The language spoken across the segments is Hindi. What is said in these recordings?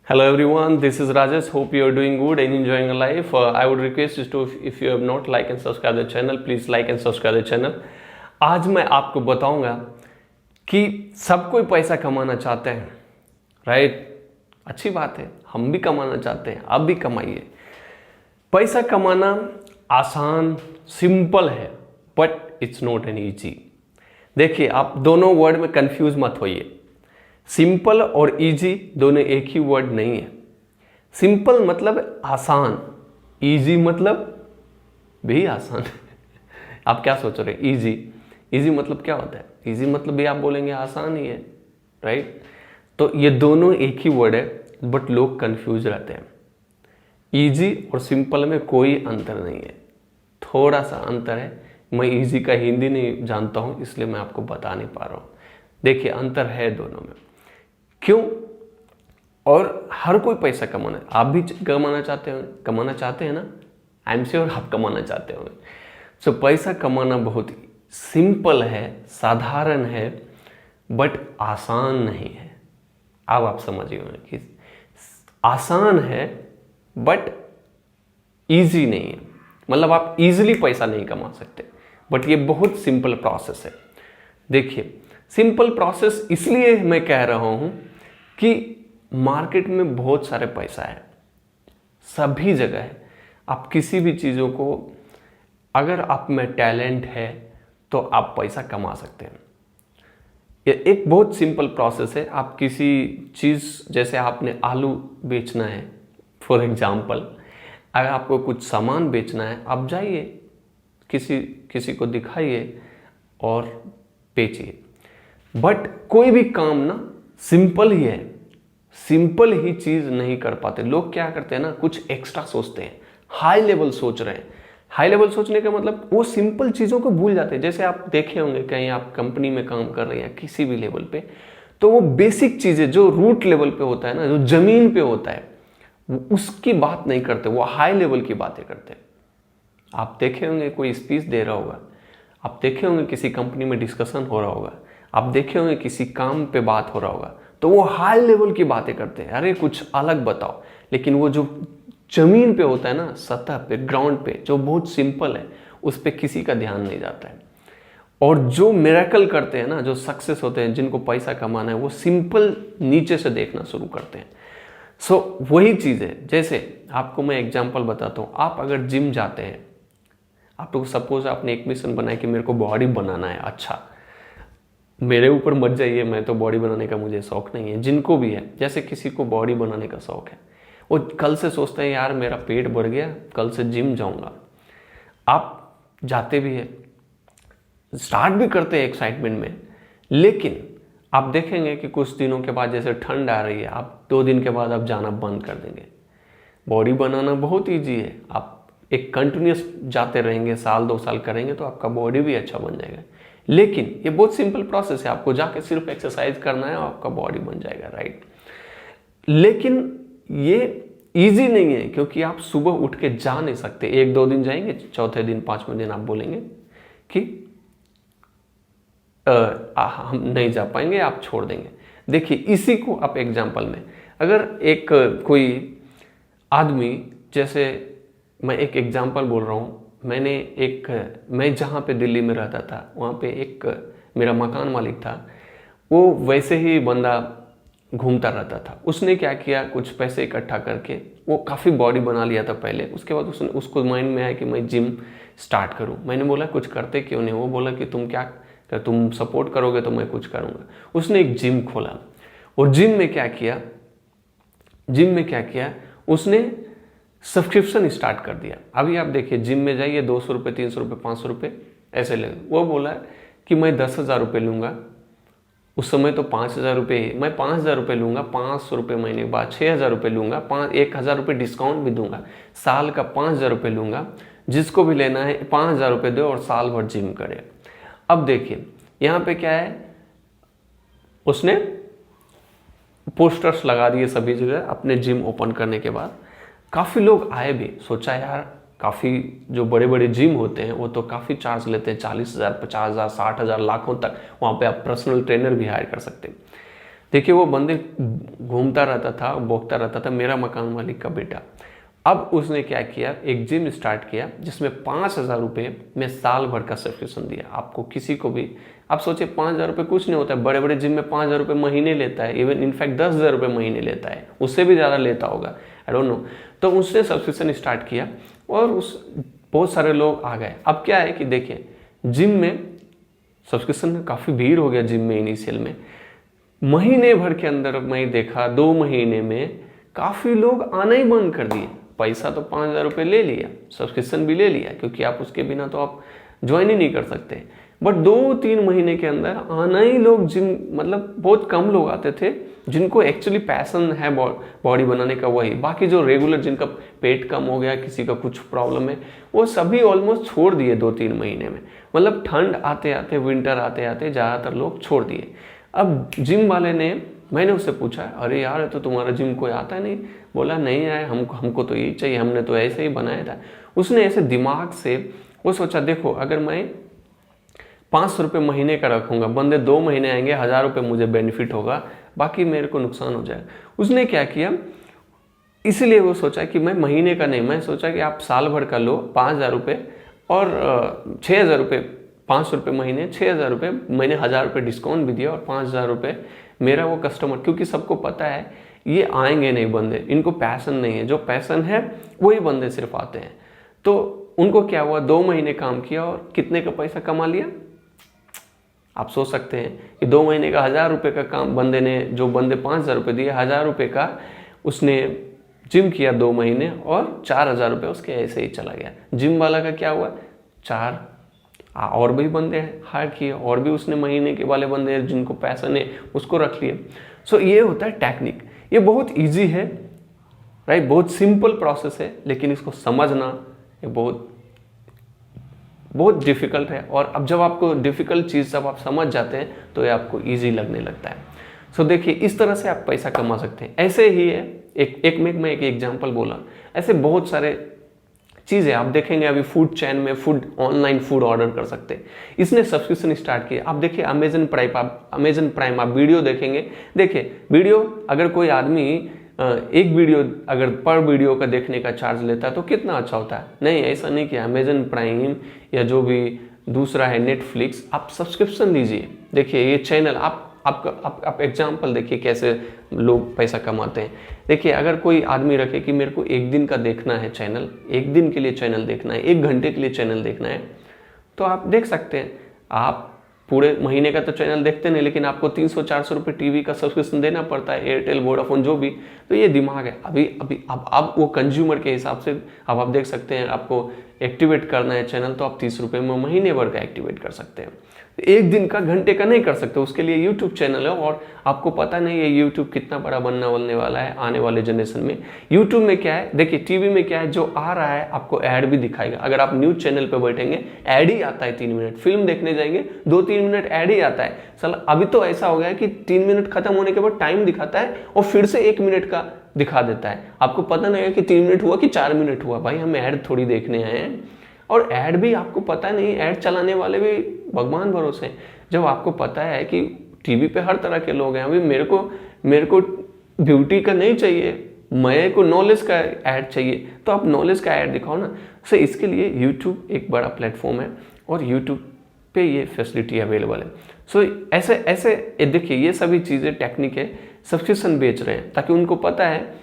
Hello everyone, this is Rajesh. Hope you are doing good and enjoying your life. I would request you to, if you have not like and subscribe the channel, please like and subscribe the channel. आज मैं आपको बताऊंगा कि सब कोई पैसा कमाना चाहते हैं, राइट? अच्छी बात है, हम भी कमाना चाहते हैं, आप भी कमाइए। पैसा कमाना आसान, सिंपल है, but it's not an easy. देखिए, आप दोनों वर्ड में कंफ्यूज मत होइए। सिंपल और इजी दोनों एक ही वर्ड नहीं है। सिंपल मतलब आसान, इजी मतलब भी आसान। आप क्या सोच रहे हैं? इजी मतलब क्या होता है? इजी मतलब भी आप बोलेंगे आसान ही है, राइट? तो ये दोनों एक ही वर्ड है, बट लोग कंफ्यूज रहते हैं। इजी और सिंपल में कोई अंतर नहीं है, थोड़ा सा अंतर है। मैं इजी का हिंदी नहीं जानता हूं, इसलिए मैं आपको बता नहीं पा रहा हूं। देखिए, अंतर है दोनों में। क्यों? और हर कोई पैसा कमाना है। आप भी कमाना चाहते हैं ना? आई एम श्योर आप कमाना चाहते होंगे। सो पैसा कमाना बहुत सिंपल है, साधारण है, बट आसान नहीं है। अब आप समझिए कि आसान है बट इजी नहीं है। मतलब आप इजीली पैसा नहीं कमा सकते, बट ये बहुत सिंपल प्रोसेस है। देखिए, सिंपल प्रोसेस इसलिए मैं कह रहा हूं कि मार्केट में बहुत सारे पैसा है, सभी जगह है। आप किसी भी चीज़ों को, अगर आप में टैलेंट है तो आप पैसा कमा सकते हैं। ये एक बहुत सिंपल प्रोसेस है। आप किसी चीज़, जैसे आपने आलू बेचना है फॉर एग्जाम्पल, अगर आपको कुछ सामान बेचना है, आप जाइए किसी को दिखाइए और बेचिए। बट कोई भी काम ना सिंपल ही है, सिंपल ही चीज नहीं कर पाते। लोग क्या करते हैं ना, कुछ एक्स्ट्रा सोचते हैं, हाई लेवल सोच रहे हैं। हाई लेवल सोचने का मतलब वो सिंपल चीजों को भूल जाते हैं। जैसे आप देखे होंगे, कहीं आप कंपनी में काम कर रहे हैं किसी भी लेवल पे, तो वो बेसिक चीजें जो रूट लेवल पे होता है ना, जो जमीन पे होता है, वो उसकी बात नहीं करते, वो हाई लेवल की बातें करते हैं। आप देखे होंगे कोई स्पीच दे रहा होगा, आप देखे होंगे किसी कंपनी में डिस्कशन हो रहा होगा, आप देखे होंगे किसी काम पे बात हो रहा होगा, तो वो हाई लेवल की बातें करते हैं, अरे कुछ अलग बताओ। लेकिन वो जो जमीन पे होता है ना, सतह पे, ग्राउंड पे, जो बहुत सिंपल है, उस पे किसी का ध्यान नहीं जाता है। और जो मिरेकल करते हैं ना, जो सक्सेस होते हैं, जिनको पैसा कमाना है, वो सिंपल नीचे से देखना शुरू करते हैं। सो वही चीज़ है। जैसे आपको मैं एग्जाम्पल बताता हूँ। आप अगर जिम जाते हैं, आप लोग सपोज आपने एक मिशन बनाया कि मेरे को बॉडी बनाना है, अच्छा, मेरे ऊपर मत जाइए, मैं तो बॉडी बनाने का मुझे शौक नहीं है। जिनको भी है, जैसे किसी को बॉडी बनाने का शौक है, वो कल से सोचते हैं यार मेरा पेट बढ़ गया, कल से जिम जाऊंगा। आप जाते भी है, स्टार्ट भी करते हैं एक्साइटमेंट में, लेकिन आप देखेंगे कि कुछ दिनों के बाद, जैसे ठंड आ रही है, आप 2 दिन के बाद आप जाना बंद कर देंगे। बॉडी बनाना बहुत ईजी है। आप एक कंटिन्यूस जाते रहेंगे, साल 2 साल करेंगे तो आपका बॉडी भी अच्छा बन जाएगा। लेकिन ये बहुत सिंपल प्रोसेस है, आपको जाके सिर्फ एक्सरसाइज करना है और आपका बॉडी बन जाएगा, राइट? लेकिन ये इजी नहीं है, क्योंकि आप सुबह उठ के जा नहीं सकते। 1-2 दिन जाएंगे, चौथे दिन 5वें दिन आप बोलेंगे कि हम नहीं जा पाएंगे, आप छोड़ देंगे। देखिए, इसी को आप एग्जाम्पल में, अगर एक कोई आदमी, जैसे मैं एक एग्जाम्पल बोल रहा हूँ, मैं जहाँ पे दिल्ली में रहता था, वहाँ पे एक मेरा मकान मालिक था। वो वैसे ही बंदा घूमता रहता था। उसने क्या किया, कुछ पैसे इकट्ठा करके वो काफ़ी बॉडी बना लिया था पहले। उसके बाद उसको माइंड में आया कि मैं जिम स्टार्ट करूँ। मैंने बोला कुछ करते क्यों नहीं? वो बोला कि तुम सपोर्ट करोगे तो मैं कुछ करूँगा। उसने एक जिम खोला, और जिम में क्या किया, उसने सब्सक्रिप्शन स्टार्ट कर दिया। अभी आप देखिए, जिम में जाइए, 200 रुपये, 300 रुपये, 500 रुपये ऐसे ले। वो बोला कि मैं 10,000 रुपये लूँगा। उस समय तो 5,000 रुपये ही, मैं 5,000 रुपये लूँगा, 500 रुपये महीने के बाद 6,000 रुपये लूँगा, 1,000 रुपये डिस्काउंट भी दूंगा, साल का 5,000 रुपये लूँगा। जिसको भी लेना है 5,000 रुपये दो और साल भर जिम करे। अब देखिए, यहाँ पे क्या है, उसने पोस्टर्स लगा दिए सभी जगह अपने जिम ओपन करने के बाद। काफ़ी लोग आए भी, सोचा यार काफ़ी जो बड़े बड़े जिम होते हैं वो तो काफ़ी चार्ज लेते हैं, 40,000, 50,000, 60,000, लाखों तक। वहाँ पे आप पर्सनल ट्रेनर भी हायर कर सकते हैं। देखिए वो बंदे घूमता रहता था, बोकता रहता था, मेरा मकान मालिक का बेटा। अब उसने क्या किया, एक जिम स्टार्ट किया जिसमें 5,000 रुपये में साल भर का सब्सक्रिप्शन दिया। आपको किसी को भी, आप सोचे 5,000 रुपये कुछ नहीं होता है, बड़े बड़े जिम में 5,000 रुपये महीने लेता है, इवन इनफैक्ट 10,000 रुपये महीने लेता है, उससे भी ज़्यादा लेता होगा, आई डोंट नो। तो उसने सब्सक्रिप्शन स्टार्ट किया और बहुत सारे लोग आ गए। अब क्या है कि देखिए जिम में सब्सक्रिप्शन में काफ़ी भीड़ हो गया जिम में इनिशियल में। महीने भर के अंदर मैं देखा 2 महीने में काफ़ी लोग आना ही बंद कर दिए। पैसा तो 5,000 रुपये ले लिया, सब्सक्रिप्शन भी ले लिया, क्योंकि आप उसके बिना तो आप ज्वाइन ही नहीं कर सकते। बट 2-3 महीने के अंदर आना ही लोग जिम, मतलब बहुत कम लोग आते थे जिनको एक्चुअली पैसन है बॉडी बनाने का, वही। बाकी जो रेगुलर जिनका पेट कम हो गया, किसी का कुछ प्रॉब्लम है, वो सभी ऑलमोस्ट छोड़ दिए 2-3 महीने में। मतलब ठंड आते आते, विंटर आते आते ज़्यादातर लोग छोड़ दिए। अब जिम वाले ने, मैंने उससे पूछा, अरे यार तो तुम्हारा जिम कोई आता नहीं? बोला नहीं आए, हमको तो यही चाहिए, हमने तो ऐसे ही बनाया था। उसने ऐसे दिमाग से वो सोचा, देखो अगर मैं 500 रुपये महीने का रखूँगा, बंदे 2 महीने आएंगे, 1,000 रुपये मुझे बेनिफिट होगा, बाकी मेरे को नुकसान हो जाएगा। उसने क्या किया, इसलिए वो सोचा कि मैं महीने का नहीं, मैं सोचा कि आप साल भर का लो 5,000 रुपये और 6,000 रुपये, 500 रुपये महीने, 6,000 रुपये, मैंने 1,000 रुपये डिस्काउंट भी दिया और 5,000 रुपये मेरा वो कस्टमर, क्योंकि सबको पता है ये आएंगे नहीं बंदे, इनको पैसन नहीं है, जो पैसन है वही बंदे सिर्फ आते हैं। तो उनको क्या हुआ, 2 महीने काम किया और कितने का पैसा कमा लिया? आप सोच सकते हैं कि 2 महीने का 1,000 रुपये का काम बंदे ने, जो बंदे 5,000 रुपये दिए, 1,000 रुपये का उसने जिम किया 2 महीने और 4,000 रुपये उसके ऐसे ही चला गया। जिम वाला का क्या हुआ, 4 और भी बंदे हायर किए, और भी उसने महीने के वाले बंदे जिनको पैसा ने उसको रख लिए। सो ये होता है टेक्निक। ये बहुत इजी है, राइट, बहुत सिंपल प्रोसेस है, लेकिन इसको समझना ये बहुत डिफिकल्ट है। और अब जब आपको डिफिकल्ट चीज़ जब आप समझ जाते हैं तो ये आपको ईजी लगने लगता है। सो देखिए इस तरह से आप पैसा कमा सकते हैं। ऐसे ही है, मैं एक एग्जाम्पल बोला, ऐसे बहुत सारे चीज़ें आप देखेंगे। अभी फूड चैन में ऑनलाइन फूड ऑर्डर कर सकते हैं, इसने सब्सक्रिप्शन स्टार्ट किया। आप देखिए अमेजन प्राइम आप वीडियो देखेंगे, देखिए वीडियो अगर कोई आदमी एक वीडियो अगर पर वीडियो का देखने का चार्ज लेता है तो कितना अच्छा होता है। नहीं, ऐसा नहीं किया। अमेजन प्राइम या जो भी दूसरा है नेटफ्लिक्स, आप सब्सक्रिप्शन लीजिए। देखिए ये चैनल आप एग्जाम्पल देखिए कैसे लोग पैसा कमाते हैं। देखिए अगर कोई आदमी रखे कि मेरे को 1 दिन का देखना है चैनल, 1 दिन के लिए चैनल देखना है, 1 घंटे के लिए चैनल देखना है, तो आप देख सकते हैं। आप पूरे महीने का तो चैनल देखते नहीं, लेकिन आपको 300-400 रुपये टीवी का सब्सक्रिप्शन देना पड़ता है, एयरटेल, वोडाफोन, जो भी। तो ये दिमाग है। अभी अब वो कंज्यूमर के हिसाब से अब आप देख सकते हैं, आपको एक्टिवेट करना है चैनल तो आप 30 रुपये में महीने भर का एक्टिवेट कर सकते हैं। 1 दिन का, घंटे का नहीं कर सकते, उसके लिए यूट्यूब चैनल है। और आपको पता नहीं है यूट्यूब कितना बड़ा बनने वाला है आने वाले जनरेशन में। यूट्यूब में क्या है, देखिए टीवी में क्या है, जो आ रहा है आपको ऐड भी दिखाएगा। अगर आप न्यूज चैनल पे बैठेंगे ऐड ही आता है 3 मिनट, फिल्म देखने जाएंगे 2-3 मिनट ऐड ही आता है। साला अभी तो ऐसा हो गया है कि 3 मिनट खत्म होने के बाद टाइम दिखाता है और फिर से 1 मिनट का दिखा देता है। आपको पता नहीं है कि 3 मिनट हुआ कि 4 मिनट हुआ। भाई हम ऐड थोड़ी देखने आए हैं। और ऐड भी आपको पता नहीं, ऐड चलाने वाले भी भगवान भरोसे। जब आपको पता है कि टीवी पे हर तरह के लोग हैं, अभी मेरे को ब्यूटी का नहीं चाहिए, मेरे को नॉलेज का ऐड चाहिए, तो आप नॉलेज का ऐड दिखाओ ना। सो इसके लिए यूट्यूब एक बड़ा प्लेटफॉर्म है और यूट्यूब पे ये फैसिलिटी अवेलेबल है। सो ऐसे देखिए ये सभी चीज़ें टेक्निक है। सब्सक्रिप्शन बेच रहे हैं ताकि उनको पता है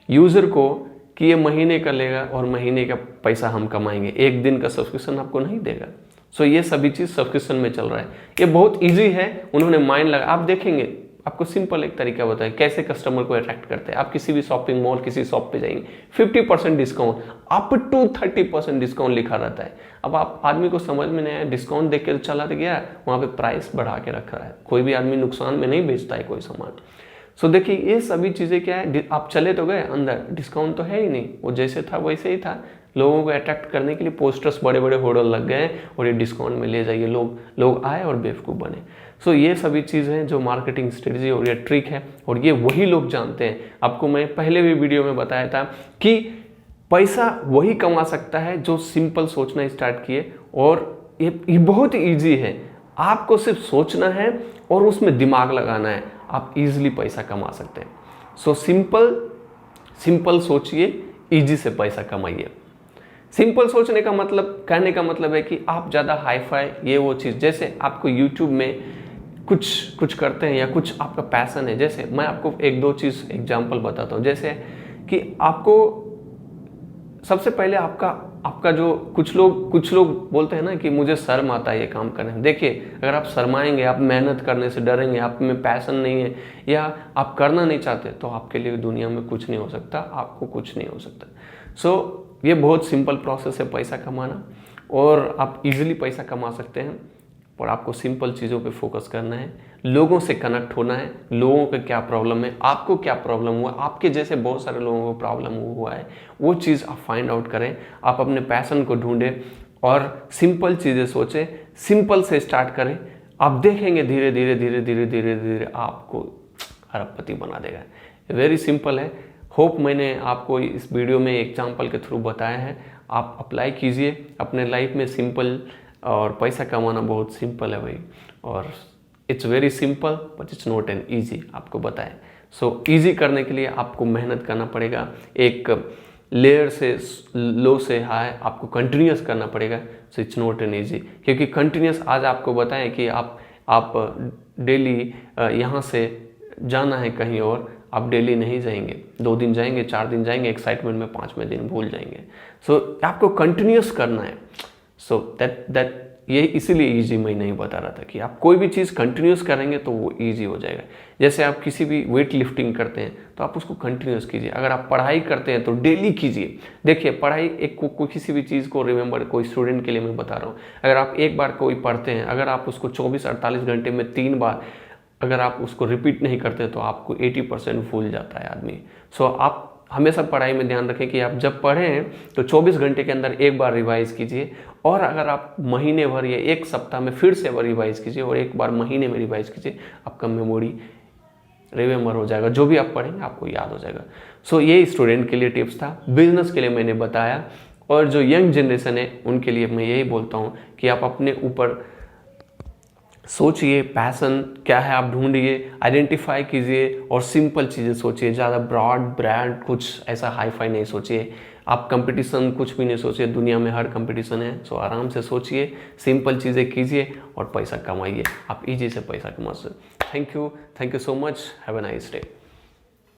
यूज़र को कि ये महीने का लेगा और महीने का पैसा हम कमाएंगे, 1 दिन का सब्सक्रिप्शन आपको नहीं देगा। सो ये सभी चीज़ सब्सक्रिप्शन में चल रहा है। ये बहुत इजी है, उन्होंने माइंड लगा। आप देखेंगे, आपको सिंपल एक तरीका बताएं कैसे कस्टमर को अट्रैक्ट करते हैं। आप किसी भी शॉपिंग मॉल, किसी शॉप पे जाएंगे, 50% डिस्काउंट, अप टू 30% डिस्काउंट लिखा रहता है। अब आप आदमी को समझ में नहीं आया, डिस्काउंट देख के चला गया, वहाँ पे प्राइस बढ़ा के रखा है। कोई भी आदमी नुकसान में नहीं बेचता है कोई सामान। सो देखिए ये सभी चीज़ें क्या है, आप चले तो गए अंदर, डिस्काउंट तो है ही नहीं, वो जैसे था वैसे ही था। लोगों को अट्रैक्ट करने के लिए पोस्टर्स बड़े बड़े होर्डल लग गए और ये डिस्काउंट में ले जाइए, लोग आए और बेवकूफ़ बने। सो ये सभी चीज़ें हैं जो मार्केटिंग स्ट्रेटजी और ये ट्रिक है, और ये वही लोग जानते हैं। आपको मैं पहले भी वीडियो में बताया था कि पैसा वही कमा सकता है जो सिंपल सोचना स्टार्ट किए, और ये बहुत ईजी है। आपको सिर्फ सोचना है और उसमें दिमाग लगाना है। आप इजीली पैसा कमा सकते हैं। सो सिंपल सोचिए, इजी से पैसा कमाइए। सिंपल सोचने का मतलब, कहने का मतलब है कि आप ज़्यादा हाई फाई ये वो चीज़, जैसे आपको यूट्यूब में कुछ करते हैं या कुछ आपका पैसन है, जैसे मैं आपको एक दो चीज़ एग्जांपल बताता हूँ। जैसे कि आपको सबसे पहले आपका जो कुछ लोग बोलते हैं ना कि मुझे शर्म आता है ये काम करने में। देखिए, अगर आप शर्माएंगे, आप मेहनत करने से डरेंगे, आप में पैसन नहीं है या आप करना नहीं चाहते, तो आपके लिए दुनिया में कुछ नहीं हो सकता, आपको कुछ नहीं हो सकता। सो ये बहुत सिंपल प्रोसेस है पैसा कमाना, और आप इजीली पैसा कमा सकते हैं। और आपको सिंपल चीज़ों पे फोकस करना है, लोगों से कनेक्ट होना है, लोगों का क्या प्रॉब्लम है, आपको क्या प्रॉब्लम हुआ, आपके जैसे बहुत सारे लोगों को प्रॉब्लम हुआ है, वो चीज़ आप फाइंड आउट करें, आप अपने पैशन को ढूंढें और सिंपल चीज़ें सोचें, सिंपल से स्टार्ट करें। आप देखेंगे धीरे धीरे आपको अरबपति बना देगा। वेरी सिंपल है। होप मैंने आपको इस वीडियो में एग्जाम्पल के थ्रू बताया है, आप अप्लाई कीजिए अपने लाइफ में। सिंपल और पैसा कमाना बहुत सिंपल है भाई, और it's very simple but it's not an easy, आपको बताएं। सो ईजी करने के लिए आपको मेहनत करना पड़ेगा, एक लेयर से लो से हाई आपको कंटिन्यूस करना पड़ेगा। So it's not an easy, क्योंकि कंटिन्यूस आज आपको बताएं कि आप डेली यहाँ से जाना है कहीं और, आप डेली नहीं जाएंगे, 2 दिन जाएंगे, 4 दिन जाएंगे, एक्साइटमेंट में 5वें दिन भूल जाएंगे। सो आपको कंटिन्यूस करना है। सो दैट ये इसीलिए इजी मैं नहीं बता रहा था कि आप कोई भी चीज़ कंटिन्यूस करेंगे तो वो इजी हो जाएगा। जैसे आप किसी भी वेट लिफ्टिंग करते हैं तो आप उसको कंटिन्यूस कीजिए। अगर आप पढ़ाई करते हैं तो डेली कीजिए। देखिए, पढ़ाई किसी भी चीज़ को रिमेंबर, कोई स्टूडेंट के लिए मैं बता रहा हूँ, अगर आप एक बार कोई पढ़ते हैं, अगर आप उसको 24-48 घंटे में 3 बार अगर आप उसको रिपीट नहीं करते तो आपको 80% भूल जाता है आदमी। सो आप हमेशा पढ़ाई में ध्यान रखें कि आप जब पढ़ें तो 24 घंटे के अंदर एक बार रिवाइज कीजिए, और अगर आप महीने भर या एक सप्ताह में फिर से रिवाइज कीजिए, और एक बार महीने में रिवाइज कीजिए, आपका मेमोरी रिमेंबर हो जाएगा, जो भी आप पढ़ेंगे आपको याद हो जाएगा। सो ये स्टूडेंट के लिए टिप्स था, बिजनेस के लिए मैंने बताया, और जो यंग जनरेशन है उनके लिए मैं यही बोलता हूँ कि आप अपने ऊपर सोचिए, पैशन क्या है आप ढूंढिए, आइडेंटिफाई कीजिए, और सिंपल चीज़ें सोचिए। ज़्यादा ब्रॉड ब्रांड कुछ ऐसा हाई फाई नहीं सोचिए। आप कंपटीशन कुछ भी नहीं सोचिए, दुनिया में हर कंपटीशन है। सो आराम से सोचिए, सिंपल चीज़ें कीजिए और पैसा कमाइए। आप इजी से पैसा कमा सकते। Thank you so much, have a nice day.